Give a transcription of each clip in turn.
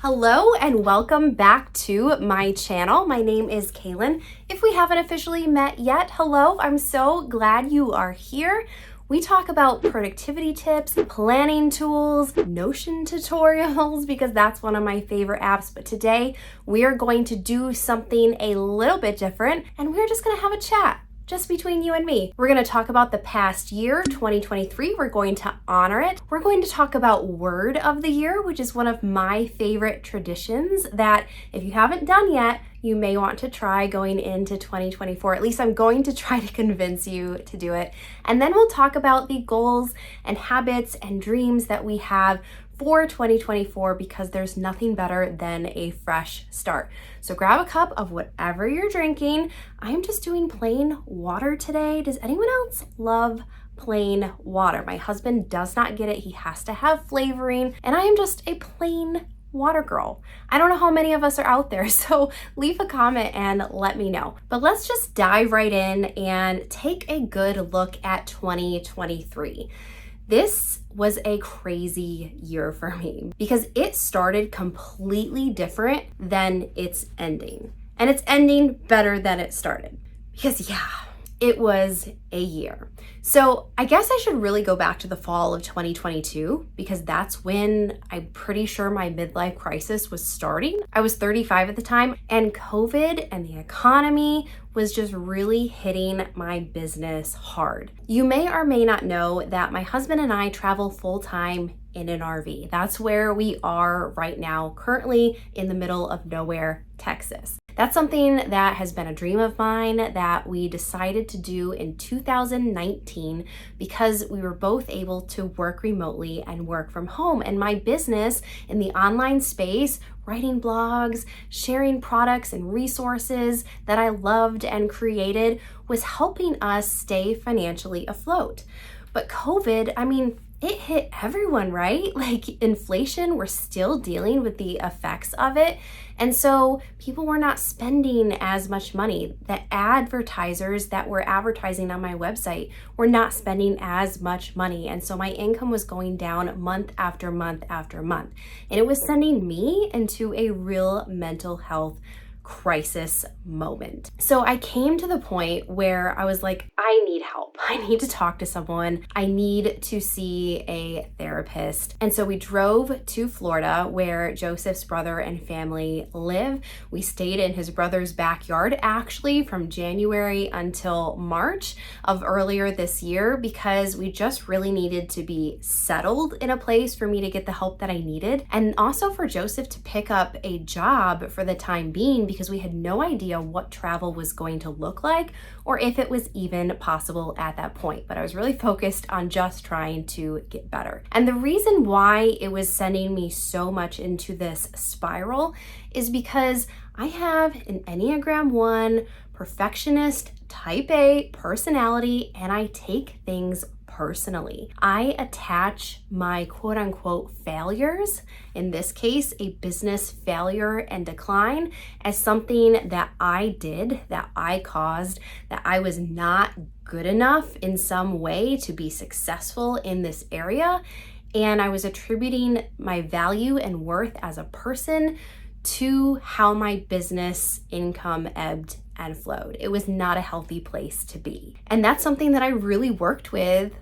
Hello and welcome back to my channel. My name is Kalyn. If we haven't officially met yet, hello, I'm so glad you are here. We talk about productivity tips, planning tools, Notion tutorials, because that's one of my favorite apps. But today we are going to do something a little bit different and we're just gonna have a chat. Just between you and me. We're going to talk about the past year, 2023. We're going to honor it. We're going to talk about word of the year, which is one of my favorite traditions that if you haven't done yet, you may want to try going into 2024. At least I'm going to try to convince you to do it. And then we'll talk about the goals and habits and dreams that we have for 2024 because there's nothing better than a fresh start. So grab a cup of whatever you're drinking. I'm just doing plain water today. Does anyone else love plain water? My husband does not get it. He has to have flavoring, and I am just a plain water girl. I don't know how many of us are out there, so leave a comment and let me know. But let's just dive right in and take a good look at 2023. This was a crazy year for me because it started completely different than it's ending. And it's ending better than it started. Because it was a year. So I guess I should really go back to the fall of 2022 because that's when I'm pretty sure my midlife crisis was starting. I was 35 at the time, and COVID and the economy was just really hitting my business hard. You may or may not know that my husband and I travel full-time in an RV. That's where we are right now, currently in the middle of nowhere, Texas. That's something that has been a dream of mine that we decided to do in 2019 because we were both able to work remotely and work from home. And my business in the online space, writing blogs, sharing products and resources that I loved and created, was helping us stay financially afloat. But COVID, it hit everyone, right? Like inflation, we're still dealing with the effects of it. And so people were not spending as much money. The advertisers that were advertising on my website were not spending as much money. And so my income was going down month after month after month. And it was sending me into a real mental health crisis moment. So I came to the point where I was like, I need help. I need to talk to someone. I need to see a therapist. And so we drove to Florida where Joseph's brother and family live. We stayed in his brother's backyard actually from January until March of earlier this year because we just really needed to be settled in a place for me to get the help that I needed. And also for Joseph to pick up a job for the time being because we had no idea what travel was going to look like or if it was even possible at that point. But I was really focused on just trying to get better. And the reason why it was sending me so much into this spiral is because I have an Enneagram 1 perfectionist type A personality and I take things personally. I attach my quote unquote failures, in this case, a business failure and decline, as something that I did, that I caused, that I was not good enough in some way to be successful in this area. And I was attributing my value and worth as a person to how my business income ebbed and flowed. It was not a healthy place to be. And that's something that I really worked with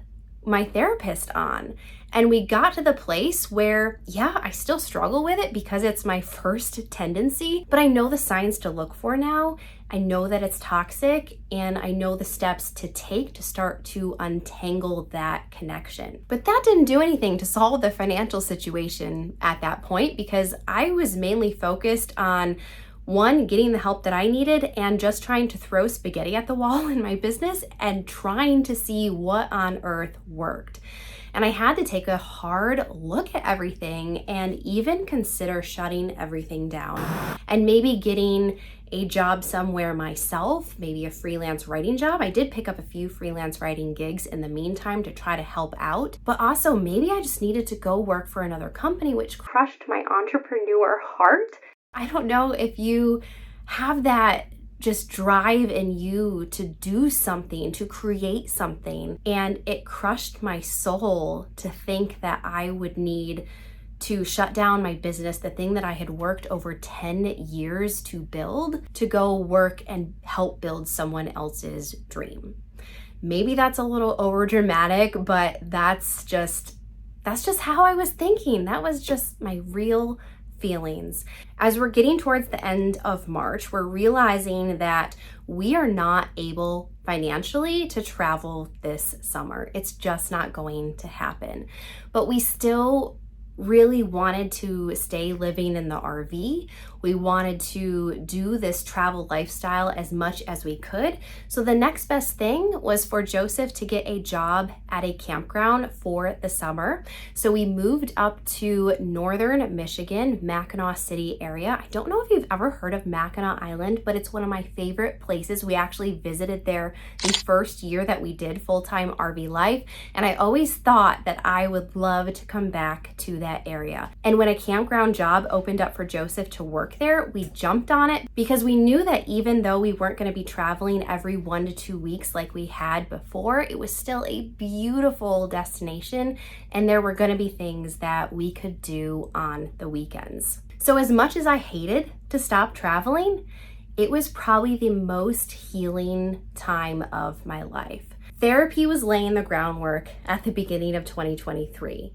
my therapist on. And we got to the place where, I still struggle with it because it's my first tendency, but I know the signs to look for now. I know that it's toxic and I know the steps to take to start to untangle that connection. But that didn't do anything to solve the financial situation at that point because I was mainly focused on one, getting the help that I needed and just trying to throw spaghetti at the wall in my business and trying to see what on earth worked. And I had to take a hard look at everything and even consider shutting everything down and maybe getting a job somewhere myself, maybe a freelance writing job. I did pick up a few freelance writing gigs in the meantime to try to help out, but also maybe I just needed to go work for another company, which crushed my entrepreneur heart. I don't know if you have that just drive in you to do something, to create something. And it crushed my soul to think that I would need to shut down my business, the thing that I had worked over 10 years to build, to go work and help build someone else's dream. Maybe that's a little over dramatic, but that's just how I was thinking. That was just my real feelings. As we're getting towards the end of March, we're realizing that we are not able financially to travel this summer. It's just not going to happen. But we still really wanted to stay living in the RV. We wanted to do this travel lifestyle as much as we could. So the next best thing was for Joseph to get a job at a campground for the summer. So we moved up to northern Michigan, Mackinac City area. I don't know if you've ever heard of Mackinac Island, but it's one of my favorite places. We actually visited there the first year that we did full-time RV life, and I always thought that I would love to come back to that area. And when a campground job opened up for Joseph to work there, we jumped on it because we knew that even though we weren't going to be traveling every 1 to 2 weeks like we had before, it was still a beautiful destination, and there were going to be things that we could do on the weekends. So as much as I hated to stop traveling, it was probably the most healing time of my life. Therapy was laying the groundwork at the beginning of 2023.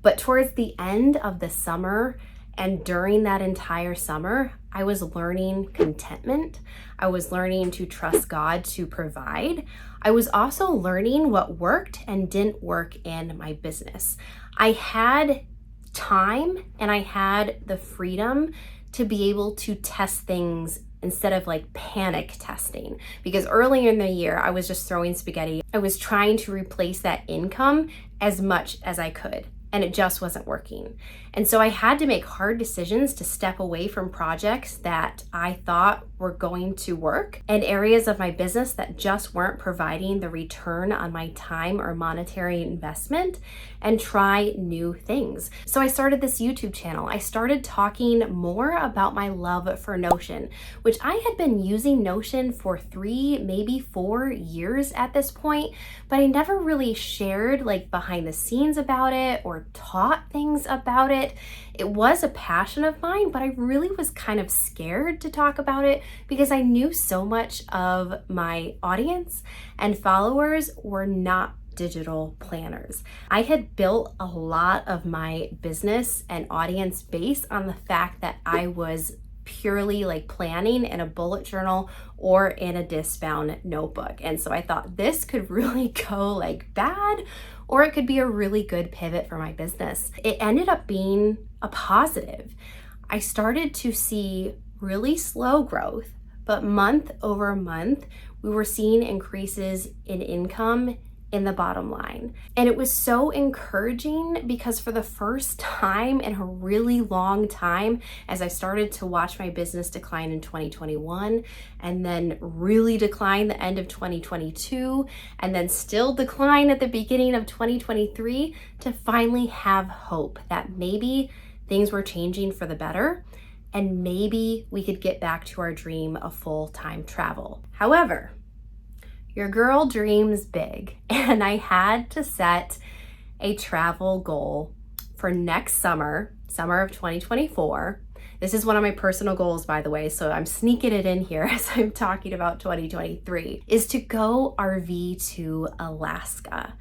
But towards the end of the summer and during that entire summer, I was learning contentment. I was learning to trust God to provide. I was also learning what worked and didn't work in my business. I had time and I had the freedom to be able to test things instead of like panic testing. Because earlier in the year, I was just throwing spaghetti. I was trying to replace that income as much as I could, and it just wasn't working. And so I had to make hard decisions to step away from projects that I thought were going to work and areas of my business that just weren't providing the return on my time or monetary investment, and try new things. So I started this YouTube channel. I started talking more about my love for Notion, which I had been using Notion for 3, maybe 4 years at this point, but I never really shared like behind the scenes about it or taught things about it. It was a passion of mine, but I really was kind of scared to talk about it because I knew so much of my audience and followers were not digital planners. I had built a lot of my business and audience based on the fact that I was purely like planning in a bullet journal or in a disc-bound notebook. And so I thought this could really go like bad, or it could be a really good pivot for my business. It ended up being a positive. I started to see really slow growth, but month over month, we were seeing increases in income in the bottom line. And it was so encouraging because for the first time in a really long time, as I started to watch my business decline in 2021 and then really decline the end of 2022 and then still decline at the beginning of 2023, to finally have hope that maybe things were changing for the better and maybe we could get back to our dream of full-time travel. However, your girl dreams big, and I had to set a travel goal for next summer of 2024. This is one of my personal goals, by the way, so I'm sneaking it in here as I'm talking about 2023, is to go RV to Alaska.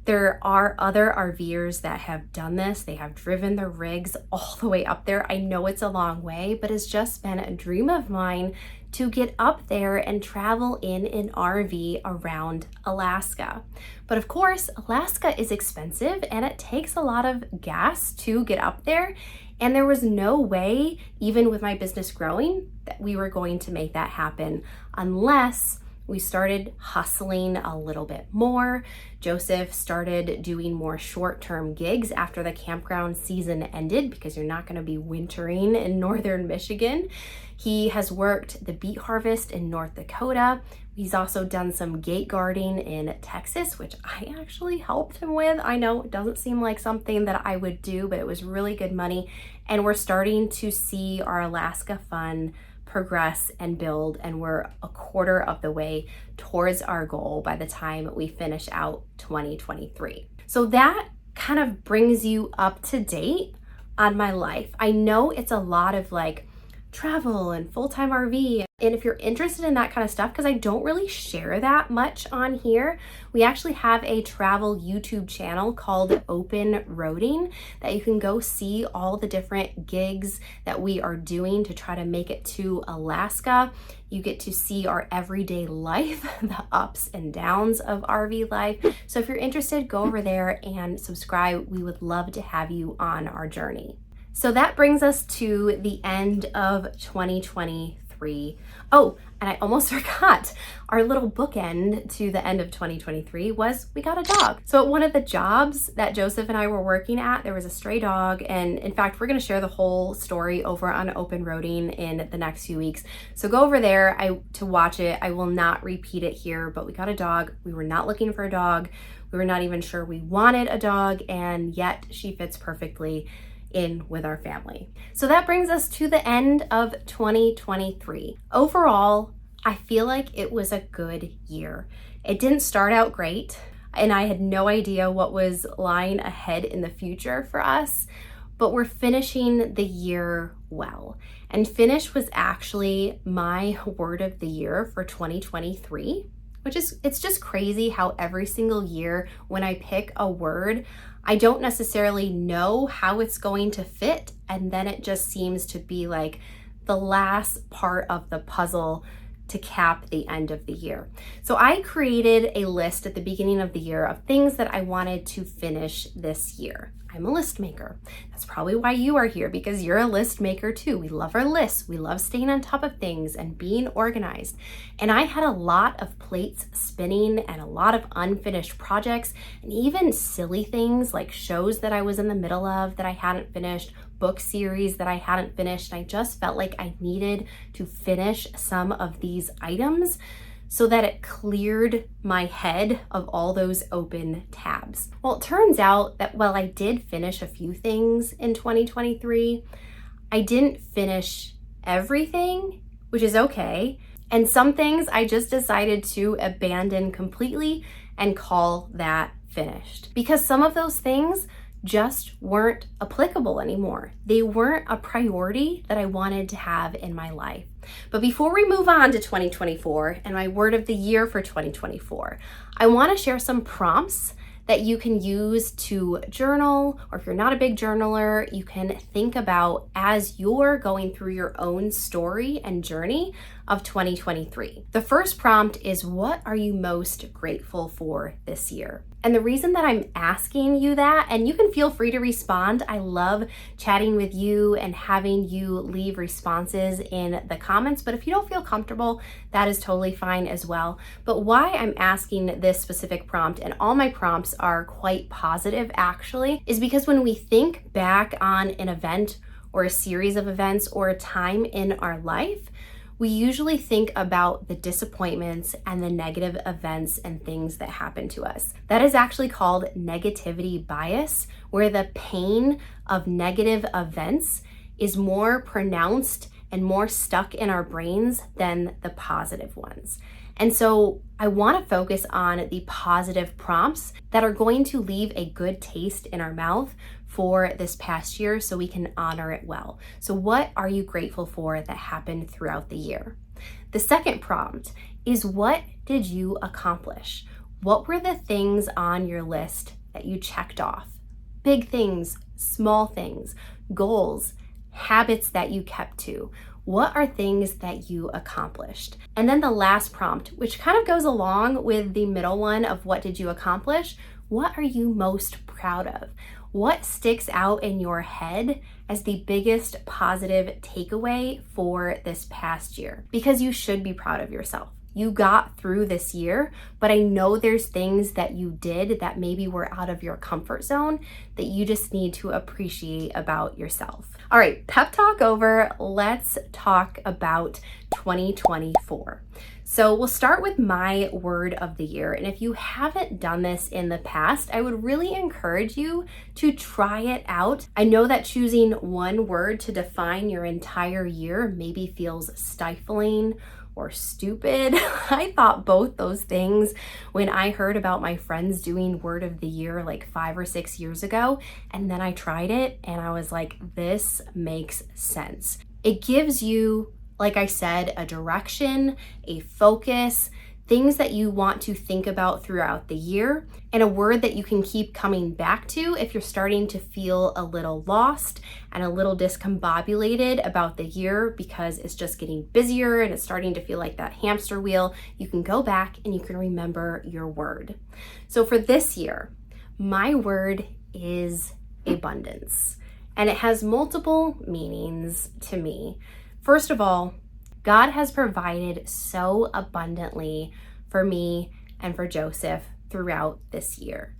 There are other RVers that have done this. They have driven their rigs all the way up there. I know it's a long way, but it's just been a dream of mine to get up there and travel in an RV around Alaska. But of course, Alaska is expensive and it takes a lot of gas to get up there. And there was no way, even with my business growing, that we were going to make that happen unless we started hustling a little bit more. Joseph started doing more short-term gigs after the campground season ended, because you're not going to be wintering in northern Michigan. He has worked the beet harvest in North Dakota. He's also done some gate guarding in Texas, which I actually helped him with. I know it doesn't seem like something that I would do, but it was really good money. And we're starting to see our Alaska fund progress and build, and we're a quarter of the way towards our goal by the time we finish out 2023. So that kind of brings you up to date on my life. I know it's a lot of like travel and full-time RV. And if you're interested in that kind of stuff, because I don't really share that much on here, we actually have a travel YouTube channel called Open Roading that you can go see all the different gigs that we are doing to try to make it to Alaska. You get to see our everyday life, the ups and downs of RV life. So if you're interested, go over there and subscribe. We would love to have you on our journey. So that brings us to the end of 2023. Oh, and I almost forgot, our little bookend to the end of 2023 was we got a dog. So at one of the jobs that Joseph and I were working at, there was a stray dog. And in fact, we're gonna share the whole story over on Open Roading in the next few weeks. So go over there to watch it. I will not repeat it here, but we got a dog. We were not looking for a dog. We were not even sure we wanted a dog, and yet she fits perfectly in with our family. So that brings us to the end of 2023. Overall, I feel like it was a good year. It didn't start out great, and I had no idea what was lying ahead in the future for us, but we're finishing the year well. And finish was actually my word of the year for 2023, it's just crazy how every single year when I pick a word, I don't necessarily know how it's going to fit, and then it just seems to be like the last part of the puzzle to cap the end of the year. So I created a list at the beginning of the year of things that I wanted to finish this year. I'm a list maker. That's probably why you are here, because you're a list maker too. We love our lists. We love staying on top of things and being organized. And I had a lot of plates spinning and a lot of unfinished projects, and even silly things like shows that I was in the middle of that I hadn't finished, book series that I hadn't finished. And I just felt like I needed to finish some of these items so that it cleared my head of all those open tabs. Well, it turns out that while I did finish a few things in 2023, I didn't finish everything, which is okay. And some things I just decided to abandon completely and call that finished. Because some of those things just weren't applicable anymore. They weren't a priority that I wanted to have in my life. But before we move on to 2024 and my word of the year for 2024, I want to share some prompts that you can use to journal, or if you're not a big journaler, you can think about as you're going through your own story and journey of 2023. The first prompt is, what are you most grateful for this year? And the reason that I'm asking you that, and you can feel free to respond. I love chatting with you and having you leave responses in the comments, but if you don't feel comfortable, that is totally fine as well. But why I'm asking this specific prompt, and all my prompts are quite positive actually, is because when we think back on an event or a series of events or a time in our life, we usually think about the disappointments and the negative events and things that happen to us. That is actually called negativity bias, where the pain of negative events is more pronounced and more stuck in our brains than the positive ones. And so I want to focus on the positive prompts that are going to leave a good taste in our mouth for this past year so we can honor it well. So what are you grateful for that happened throughout the year? The second prompt is, what did you accomplish? What were the things on your list that you checked off? Big things, small things, goals, habits that you kept to. What are things that you accomplished? And then the last prompt, which kind of goes along with the middle one of what did you accomplish? What are you most proud of? What sticks out in your head as the biggest positive takeaway for this past year? Because you should be proud of yourself. You got through this year, but I know there's things that you did that maybe were out of your comfort zone that you just need to appreciate about yourself. All right, pep talk over. Let's talk about 2024. So we'll start with my word of the year. And if you haven't done this in the past, I would really encourage you to try it out. I know that choosing one word to define your entire year maybe feels stifling or stupid. I thought both those things when I heard about my friends doing word of the year like 5 or 6 years ago. And then I tried it and I was like, this makes sense. It gives you, like I said, a direction, a focus, things that you want to think about throughout the year, and a word that you can keep coming back to if you're starting to feel a little lost and a little discombobulated about the year because it's just getting busier and it's starting to feel like that hamster wheel. You can go back and you can remember your word. So for this year, my word is abundance, and it has multiple meanings to me. First of all, God has provided so abundantly for me and for Joseph throughout this year.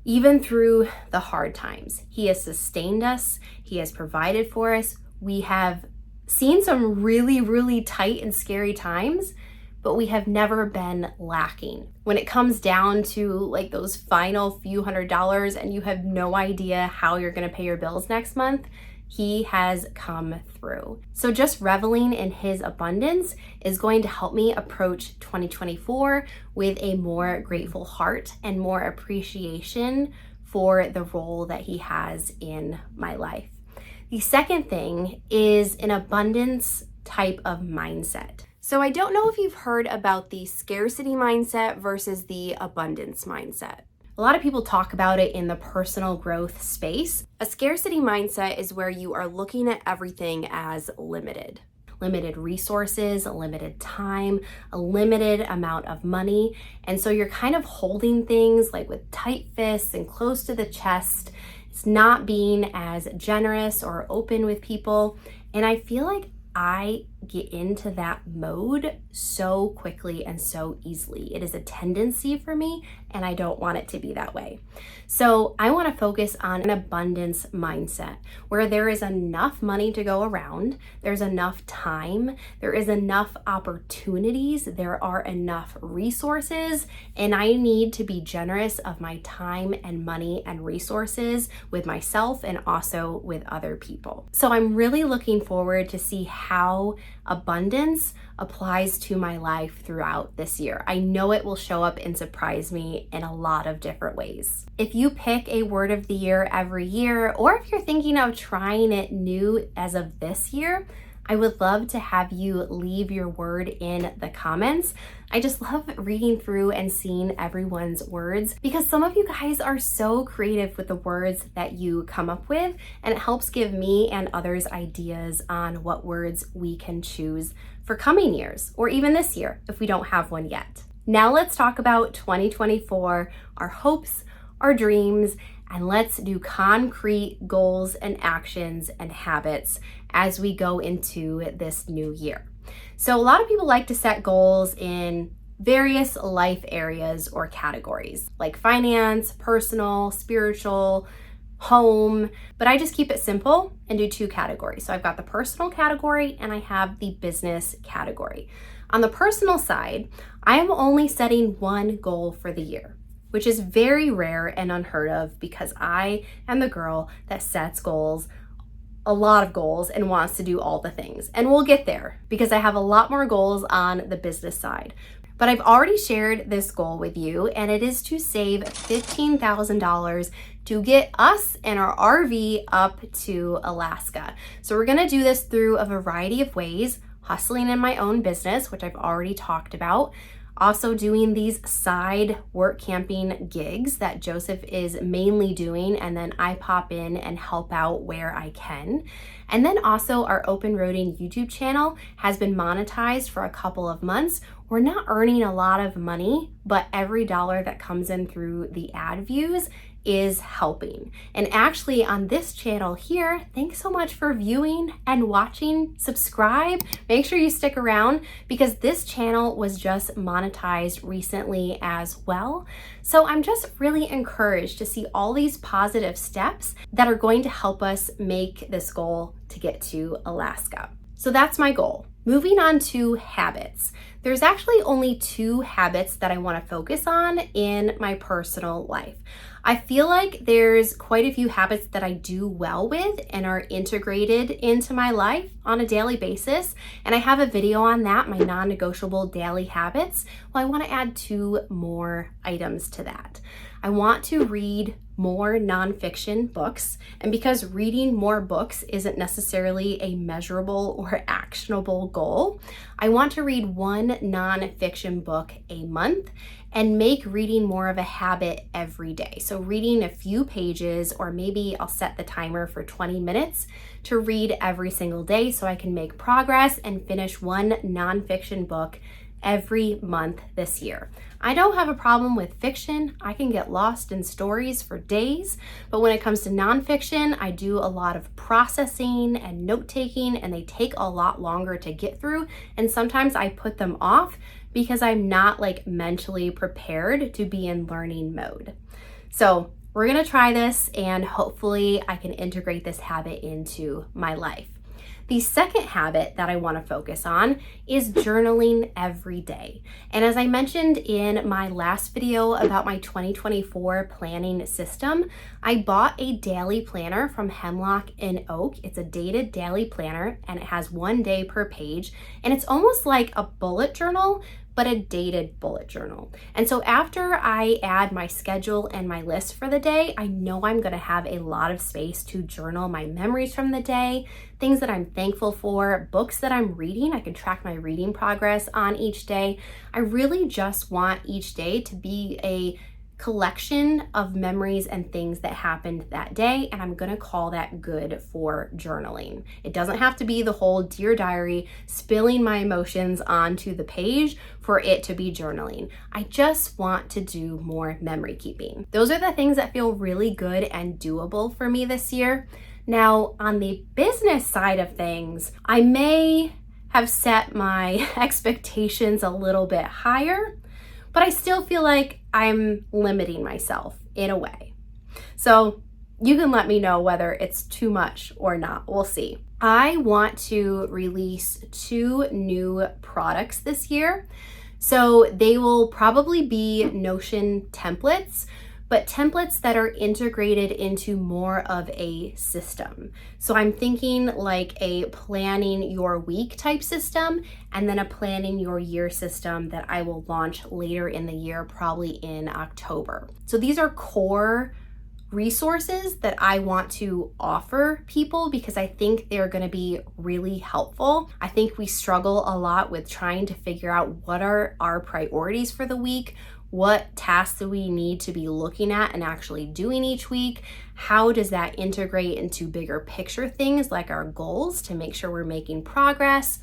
Even through the hard times, He has sustained us. He has provided for us. We have seen some really, really tight and scary times, but we have never been lacking. When it comes down to like those final few $100s and you have no idea how you're gonna pay your bills next month, He has come through. So just reveling in His abundance is going to help me approach 2024 with a more grateful heart and more appreciation for the role that He has in my life. The second thing is an abundance type of mindset. So I don't know if you've heard about the scarcity mindset versus the abundance mindset. A lot of people talk about it in the personal growth space. A scarcity mindset is where you are looking at everything as limited. Limited resources, a limited time, a limited amount of money. And so you're kind of holding things like with tight fists and close to the chest. It's not being as generous or open with people. And I feel like I get into that mode so quickly and so easily. It is a tendency for me, and I don't want it to be that way. So I want to focus on an abundance mindset where there is enough money to go around, there's enough time, there is enough opportunities, there are enough resources, and I need to be generous of my time and money and resources with myself and also with other people. So I'm really looking forward to see how abundance applies to my life throughout this year. I know it will show up and surprise me in a lot of different ways. If you pick a word of the year every year, or if you're thinking of trying it new as of this year, I would love to have you leave your word in the comments. I just love reading through and seeing everyone's words because some of you guys are so creative with the words that you come up with, and it helps give me and others ideas on what words we can choose for coming years or even this year if we don't have one yet. Now let's talk about 2024, our hopes, our dreams, and let's do concrete goals and actions and habits as we go into this new year. So a lot of people like to set goals in various life areas or categories like finance, personal, spiritual, home, but I just keep it simple and do 2 categories. So I've got the personal category and I have the business category. On the personal side, I am only setting one goal for the year, which is very rare and unheard of because I am the girl that sets goals, a lot of goals, and wants to do all the things. And we'll get there because I have a lot more goals on the business side. But I've already shared this goal with you, and it is to save $15,000 to get us and our RV up to Alaska. So we're gonna do this through a variety of ways, hustling in my own business, which I've already talked about, also doing these side work camping gigs that Joseph is mainly doing, and then I pop in and help out where I can. And then also our open roading YouTube channel has been monetized for a couple of months. We're not earning a lot of money, but every dollar that comes in through the ad views is helping. And actually on this channel here, thanks so much for viewing and watching. Subscribe, make sure you stick around because this channel was just monetized recently as well. So I'm just really encouraged to see all these positive steps that are going to help us make this goal to get to Alaska. So that's my goal. Moving on to habits. There's actually only 2 habits that I want to focus on in my personal life. I feel like there's quite a few habits that I do well with and are integrated into my life on a daily basis. And I have a video on that, my non-negotiable daily habits. Well, I want to add 2 more items to that. I want to read more nonfiction books. And because reading more books isn't necessarily a measurable or actionable goal, I want to read 1 nonfiction book a month and make reading more of a habit every day. So reading a few pages, or maybe I'll set the timer for 20 minutes to read every single day so I can make progress and finish 1 nonfiction book every month this year. I don't have a problem with fiction. I can get lost in stories for days, but when it comes to nonfiction, I do a lot of processing and note-taking, and they take a lot longer to get through, and sometimes I put them off because I'm not like mentally prepared to be in learning mode. So we're gonna try this, and hopefully I can integrate this habit into my life. The second habit that I want to focus on is journaling every day. And as I mentioned in my last video about my 2024 planning system, I bought a daily planner from Hemlock and Oak. It's a dated daily planner, and it has 1 day per page. And it's almost like a bullet journal, but a dated bullet journal. And so after I add my schedule and my list for the day, I know I'm gonna have a lot of space to journal my memories from the day, things that I'm thankful for, books that I'm reading. I can track my reading progress on each day. I really just want each day to be a collection of memories and things that happened that day, and I'm gonna call that good for journaling. It doesn't have to be the whole Dear Diary, spilling my emotions onto the page for it to be journaling. I just want to do more memory keeping. Those are the things that feel really good and doable for me this year. Now, on the business side of things, I may have set my expectations a little bit higher, but I still feel like I'm limiting myself in a way. So you can let me know whether it's too much or not. We'll see. I want to release 2 new products this year. So they will probably be Notion templates, but templates that are integrated into more of a system. So I'm thinking like a planning your week type system, and then a planning your year system that I will launch later in the year, probably in October. So these are core resources that I want to offer people because I think they're going to be really helpful. I think we struggle a lot with trying to figure out what are our priorities for the week, what tasks do we need to be looking at and actually doing each week? How does that integrate into bigger picture things like our goals to make sure we're making progress?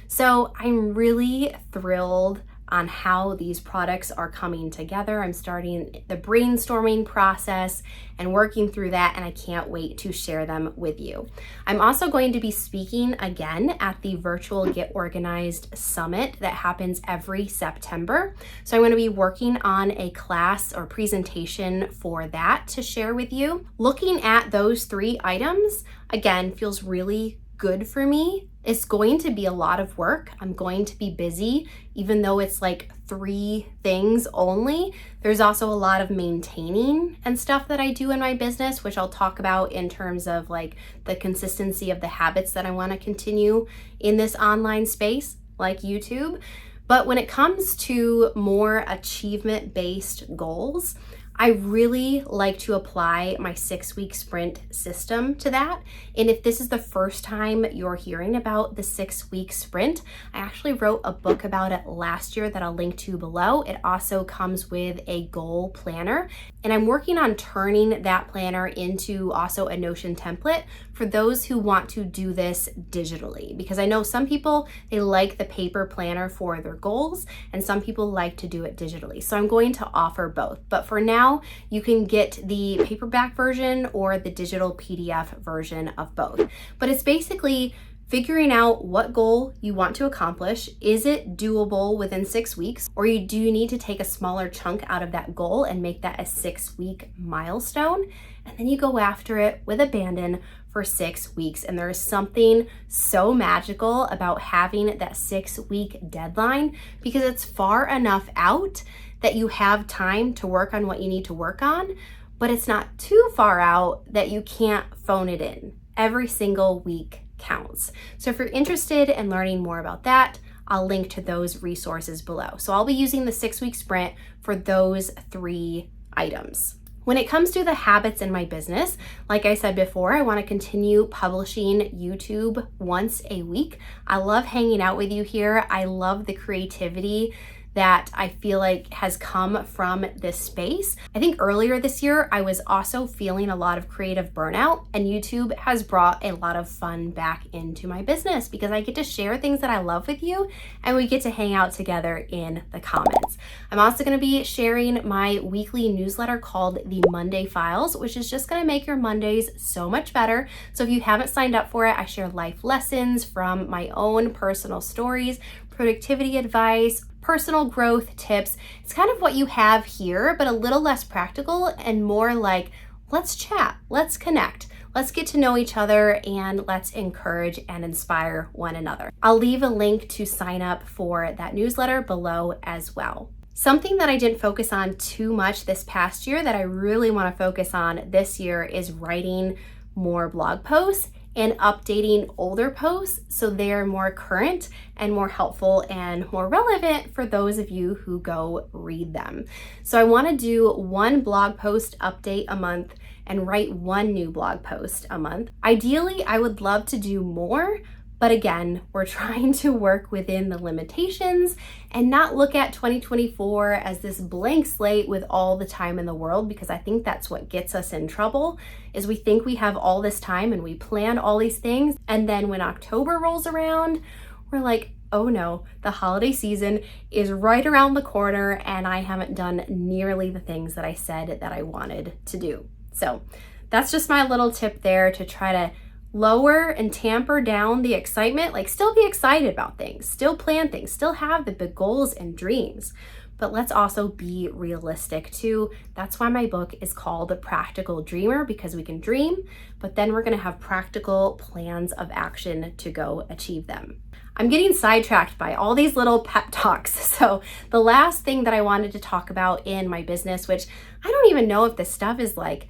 So I'm really thrilled on how these products are coming together. I'm starting the brainstorming process and working through that, and I can't wait to share them with you. I'm also going to be speaking again at the virtual Get Organized Summit that happens every September. So I'm going to be working on a class or presentation for that to share with you. Looking at those 3 items, again, feels really good for me. It's going to be a lot of work. I'm going to be busy, even though it's like 3 things only. There's also a lot of maintaining and stuff that I do in my business, which I'll talk about in terms of like the consistency of the habits that I want to continue in this online space like YouTube. But when it comes to more achievement-based goals, I really like to apply my 6-week sprint system to that. And if this is the first time you're hearing about the 6-week sprint, I actually wrote a book about it last year that I'll link to below. It also comes with a goal planner, and I'm working on turning that planner into also a Notion template for those who want to do this digitally, because I know some people, they like the paper planner for their goals, and some people like to do it digitally. So I'm going to offer both, but for now, you can get the paperback version or the digital PDF version of both. But it's basically figuring out what goal you want to accomplish. Is it doable within 6 weeks, or do you need to take a smaller chunk out of that goal and make that a 6-week milestone? And then you go after it with abandon for 6 weeks. And there is something so magical about having that 6-week deadline, because it's far enough out that you have time to work on what you need to work on, but it's not too far out that you can't phone it in. Every single week counts. So if you're interested in learning more about that, I'll link to those resources below. So I'll be using the 6-week sprint for those 3 items. When it comes to the habits in my business, like I said before, I want to continue publishing YouTube once a week. I love hanging out with you here. I love the creativity that I feel like has come from this space. I think earlier this year, I was also feeling a lot of creative burnout, and YouTube has brought a lot of fun back into my business because I get to share things that I love with you, and we get to hang out together in the comments. I'm also gonna be sharing my weekly newsletter called the Monday Files, which is just gonna make your Mondays so much better. So if you haven't signed up for it, I share life lessons from my own personal stories, productivity advice, personal growth tips. It's kind of what you have here, but a little less practical and more like, let's chat, let's connect, let's get to know each other, and let's encourage and inspire one another. I'll leave a link to sign up for that newsletter below as well. Something that I didn't focus on too much this past year that I really want to focus on this year is writing more blog posts and updating older posts so they're more current and more helpful and more relevant for those of you who go read them. So I want to do 1 blog post update a month and write 1 new blog post a month. Ideally, I would love to do more, but again, we're trying to work within the limitations and not look at 2024 as this blank slate with all the time in the world, because I think that's what gets us in trouble, is we think we have all this time and we plan all these things. And then when October rolls around, we're like, oh no, the holiday season is right around the corner and I haven't done nearly the things that I said that I wanted to do. So that's just my little tip there to try to lower and tamper down the excitement. Like, still be excited about things, still plan things, still have the big goals and dreams, but let's also be realistic too. That's why my book is called The Practical Dreamer, because we can dream, but then we're gonna have practical plans of action to go achieve them. I'm getting sidetracked by all these little pep talks. So the last thing that I wanted to talk about in my business, which I don't even know if this stuff is like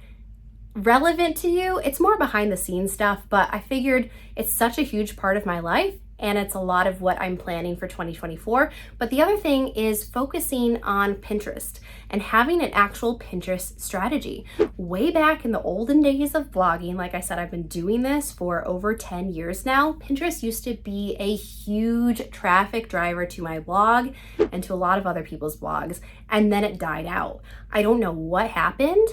relevant to you, it's more behind the scenes stuff, but I figured it's such a huge part of my life and it's a lot of what I'm planning for 2024. But the other thing is focusing on Pinterest and having an actual Pinterest strategy. Way back in the olden days of blogging, like I said, I've been doing this for over 10 years now. Pinterest used to be a huge traffic driver to my blog and to a lot of other people's blogs, and then it died out. I don't know what happened,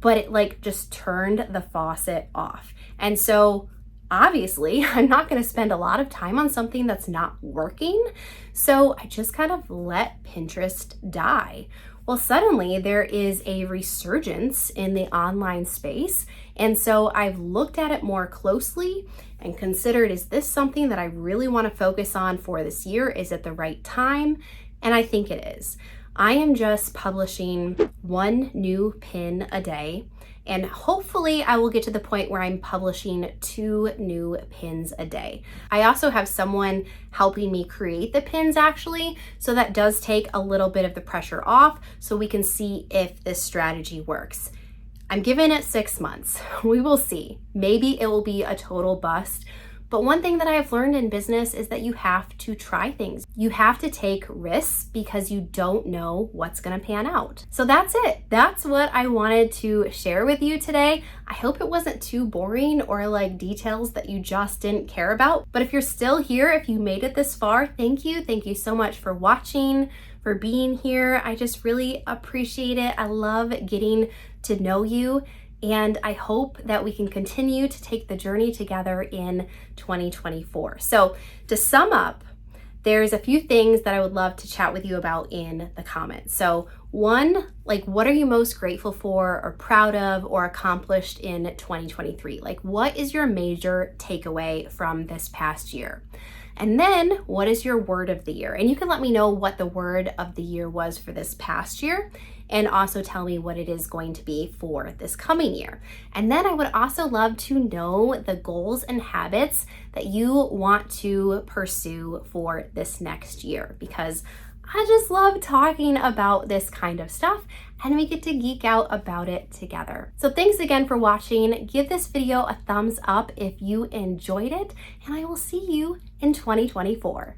but it like just turned the faucet off. And so obviously I'm not going to spend a lot of time on something that's not working. So I just kind of let Pinterest die. Well, suddenly there is a resurgence in the online space. And so I've looked at it more closely and considered, is this something that I really want to focus on for this year? Is it the right time? And I think it is. I am just publishing 1 new pin a day, and hopefully I will get to the point where I'm publishing 2 new pins a day. I also have someone helping me create the pins actually, so that does take a little bit of the pressure off so we can see if this strategy works. I'm giving it 6 months. We will see. Maybe it will be a total bust. But one thing that I have learned in business is that you have to try things. You have to take risks because you don't know what's gonna pan out. So that's it. That's what I wanted to share with you today. I hope it wasn't too boring or like details that you just didn't care about. But if you're still here, if you made it this far, thank you. Thank you so much for watching, for being here. I just really appreciate it. I love getting to know you. And I hope that we can continue to take the journey together in 2024. So to sum up, there's a few things that I would love to chat with you about in the comments. So 1, like, what are you most grateful for or proud of or accomplished in 2023? Like, what is your major takeaway from this past year? And then what is your word of the year? And you can let me know what the word of the year was for this past year, and also tell me what it is going to be for this coming year. And then I would also love to know the goals and habits that you want to pursue for this next year, because I just love talking about this kind of stuff, and we get to geek out about it together. So thanks again for watching. Give this video a thumbs up if you enjoyed it, and I will see you in 2024.